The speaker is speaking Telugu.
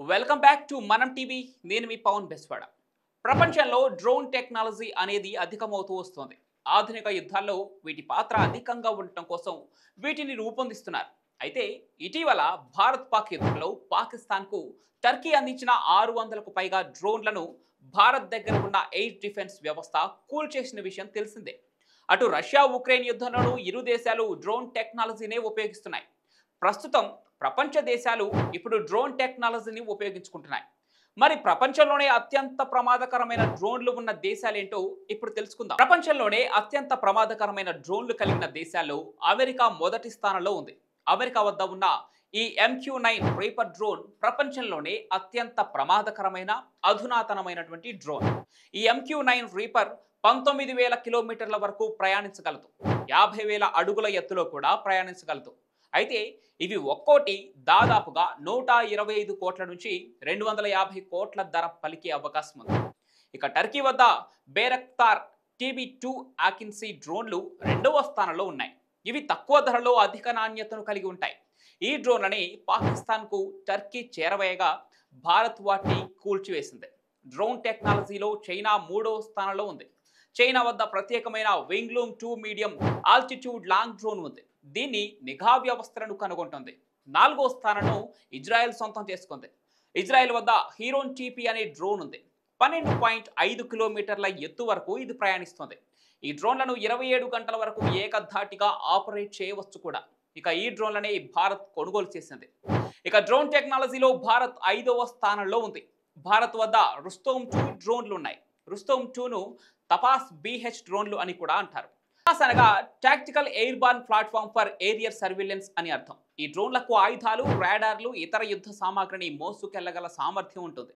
వెల్కమ్ బ్యాక్ టు మనం టీవీ. నేను మీ పవన్ బెస్వాడ. ప్రపంచంలో డ్రోన్ టెక్నాలజీ అనేది అధికమవుతూ వస్తుంది. ఆధునిక యుద్ధాల్లో వీటి పాత్ర అధికంగా ఉండటం కోసం వీటిని రూపొందిస్తున్నారు. అయితే ఇటీవల భారత్ పాక్ యుద్ధంలో పాకిస్తాన్కు టర్కీ అందించిన 600కు పైగా డ్రోన్లను భారత్ దగ్గర ఉన్న ఎయిర్ డిఫెన్స్ వ్యవస్థ కూల్చేసిన విషయం తెలిసిందే. అటు రష్యా ఉక్రెయిన్ యుద్ధంలోనూ ఇరు దేశాలు డ్రోన్ టెక్నాలజీనే ఉపయోగిస్తున్నాయి. ప్రస్తుతం ప్రపంచ దేశాలు ఇప్పుడు డ్రోన్ టెక్నాలజీని ఉపయోగించుకుంటున్నాయి. మరి ప్రపంచంలోనే అత్యంత ప్రమాదకరమైన డ్రోన్లు ఉన్న దేశాలేంటో ఇప్పుడు తెలుసుకుందాం. ప్రపంచంలోనే అత్యంత ప్రమాదకరమైన డ్రోన్లు కలిగిన దేశాల్లో అమెరికా మొదటి స్థానంలో ఉంది. అమెరికా వద్ద ఉన్న ఈ MQ-9 రీపర్ డ్రోన్ ప్రపంచంలోనే అత్యంత ప్రమాదకరమైన అధునాతనమైనటువంటి డ్రోన్. ఈ MQ-9 రీపర్ 19,000 కిలోమీటర్ల వరకు ప్రయాణించగలదు. 50,000 అడుగుల ఎత్తులో కూడా ప్రయాణించగలదు. అయితే ఇవి ఒక్కోటి దాదాపుగా 125 కోట్ల నుంచి 250 కోట్ల ధర పలికే అవకాశం ఉంది. ఇక టర్కీ వద్ద బేరక్తార్ TB2 ఆకిన్సీ డ్రోన్లు రెండవ స్థానంలో ఉన్నాయి. ఇవి తక్కువ ధరలో అధిక నాణ్యతను కలిగి ఉంటాయి. ఈ డ్రోన్లని పాకిస్తాన్కు టర్కీ చేరవేయగా భారత్ వాటిని కూల్చివేసింది. డ్రోన్ టెక్నాలజీలో చైనా మూడవ స్థానంలో ఉంది. చైనా వద్ద ప్రత్యేకమైన వింగ్లూమ్ 2 మీడియం ఆల్టిట్యూడ్ లాంగ్ డ్రోన్ ఉంది. దీన్ని నిఘా వ్యవస్థలను కనుగొంటుంది. 4వ స్థానంలో ఇజ్రాయెల్ సొంతం చేసుకుంది. ఇజ్రాయెల్ వద్ద హీరోన్ TP అనే డ్రోన్ ఉంది. 12.5 కిలోమీటర్ల ఎత్తు వరకు ఇది ప్రయాణిస్తుంది. ఈ డ్రోన్లను 27 గంటల వరకు ఏకధాటిగా ఆపరేట్ చేయవచ్చు కూడా. ఇక ఈ డ్రోన్లనే భారత్ కొనుగోలు చేసింది. ఇక డ్రోన్ టెక్నాలజీలో భారత్ 5వ స్థానంలో ఉంది. భారత్ వద్ద రుస్తోమ్ 2 డ్రోన్లు ఉన్నాయి. రుస్తోమ్ 2ను తపాస్ BH డ్రోన్లు అని కూడా అంటారు. తపాస్ అనగా tactical air born platform for aerial surveillance అని అర్థం. ఈ డ్రోన్లకు ఆయుధాలు, రాడార్లు, ఇతర యుద్ధ సామాగ్రిని మోసుకెళ్లగల సామర్థ్యం ఉంటుంది.